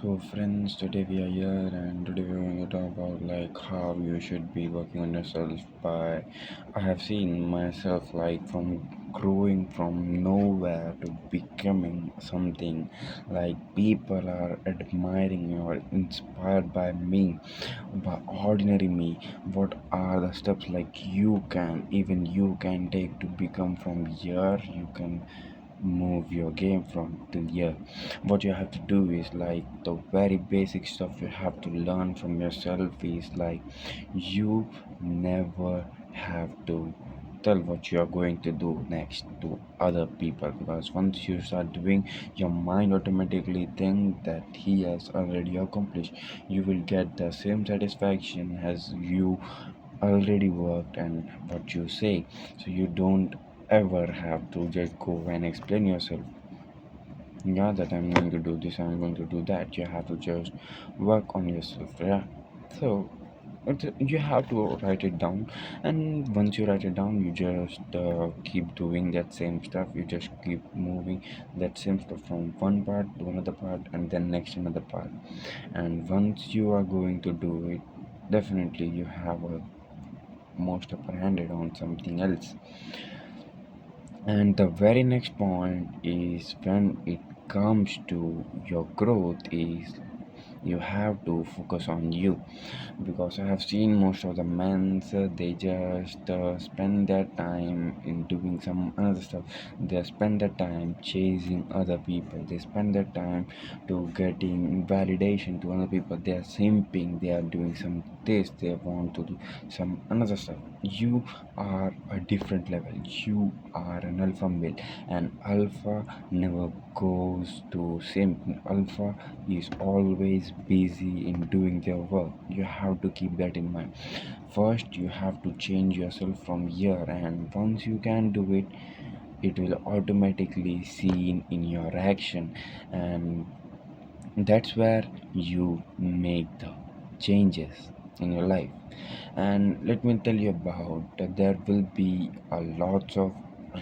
So friends, today we are here and today we're going to talk about like how you should be working on yourself by I have seen myself like from growing from nowhere to becoming something like people are admiring me or inspired by me, by ordinary me. What are the steps like you can take to become from here you can move your game from till here. What you have to do is like the very basic stuff you have to learn from yourself is like you never have to tell what you are going to do next to other people, because once you start doing, your mind automatically think that he has already accomplished. You will get the same satisfaction as you already worked and what you say. So you don't ever have to just go and explain yourself, yeah, that I'm going to do this, I'm going to do that. You have to just work on yourself, yeah. So you have to write it down, and once you write it down, you just keep doing that same stuff. You just keep moving that same stuff from one part to another part and then next another part. And once you are going to do it, definitely you have a most upper handed on something else. And the very next point is when it comes to your growth is you have to focus on you, because I have seen most of the men, they just spend their time in doing some other stuff. They spend their time chasing other people. They spend their time to getting validation to other people. They are simping. They are doing some this. They want to do some another stuff. You are a different level. You are an alpha male, and alpha never goes to simp. Alpha is always busy in doing their work. You have to keep that in mind. First, you have to change yourself from here, and once you can do it, it will automatically seen in your action, and that's where you make the changes in your life. And let me tell you about there will be a lots of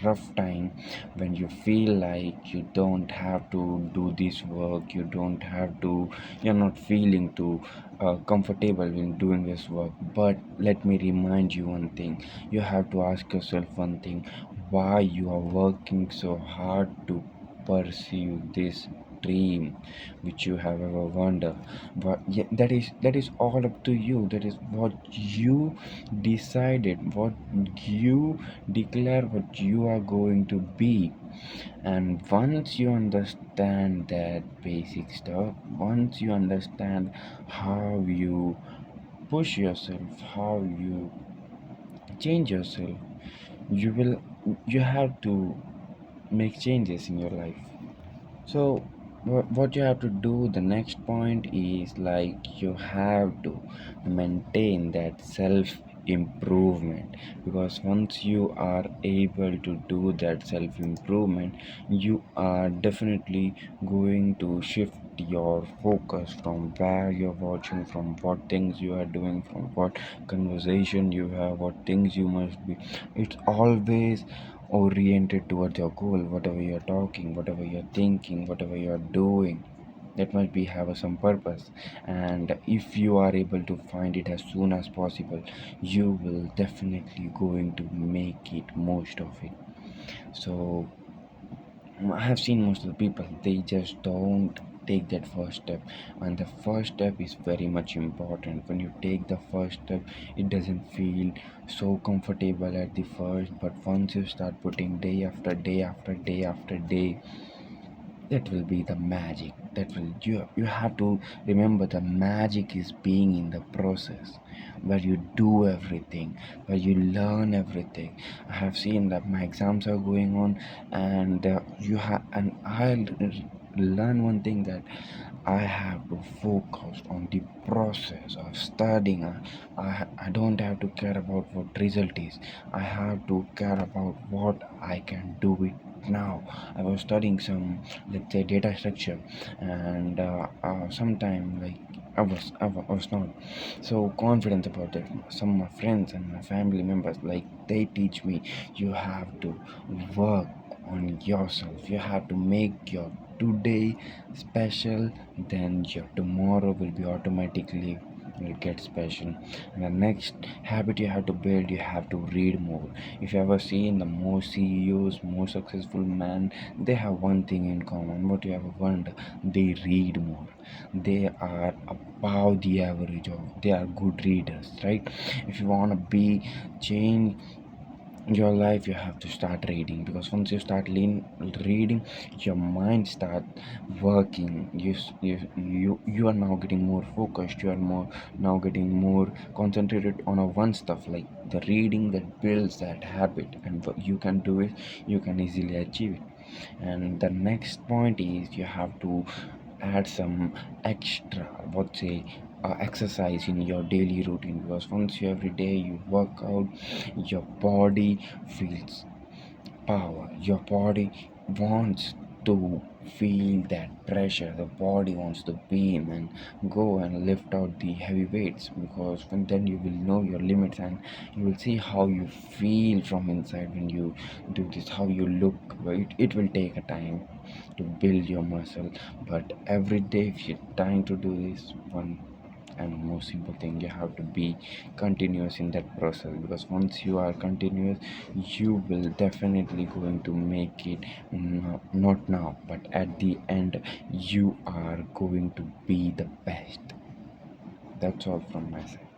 rough time when you feel like you don't have to do this work, you don't have to, you're not feeling too comfortable in doing this work. But let me remind you one thing, you have to ask yourself one thing: why you are working so hard to pursue this dream which you have ever wondered. But yeah, that is all up to you. That is what you decided, what you declare, what you are going to be. And once you understand that basic stuff, once you understand how you push yourself, how you change yourself, you have to make changes in your life. So what you have to do, the next point is like you have to maintain that self improvement, because once you are able to do that self improvement, you are definitely going to shift your focus from where you're watching, from what things you are doing, from what conversation you have, what things you must be. It's always oriented towards your goal. Whatever you're talking, whatever you're thinking, whatever you're doing, that must be have some purpose. And if you are able to find it as soon as possible, you will definitely going to make it most of it. So I have seen most of the people, they just don't take that first step, and the first step is very much important. When you take the first step, it doesn't feel so comfortable at the first, but once you start putting day after day after day after day, that will be the magic. That will, you have to remember, the magic is being in the process, where you do everything, where you learn everything. I have seen that my exams are going on, and you have, and I'll learn one thing, that I have to focus on the process of studying. I don't have to care about what result is. I have to care about what I can do it now. I was studying some, let's say, data structure, and sometime like I was not so confident about it. Some of my friends and my family members, like, they teach me, you have to work on yourself, you have to make your today special, then your tomorrow will be automatically will get special. And the next habit you have to build, you have to read more. If you ever seen the most CEOs, more successful men, they have one thing in common. What you ever wonder, they read more. They are above the average of, they are good readers, right? If you want to be change your life, you have to start reading, because once you start reading, your mind start working. You are now getting more focused, you are more now getting more concentrated on a one stuff, like the reading that builds that habit, and you can do it, you can easily achieve it. And the next point is you have to add some extra, what say, exercise in your daily routine, because once you every day you work out, your body feels power, your body wants to feel that pressure, the body wants to beam and go and lift out the heavy weights, because then you will know your limits, and you will see how you feel from inside when you do this, how you look. It will take a time to build your muscle, but every day if you're trying to do this one, and most simple thing, you have to be continuous in that process, because once you are continuous, you will definitely going to make it, not now but at the end, you are going to be the best. That's all from my side.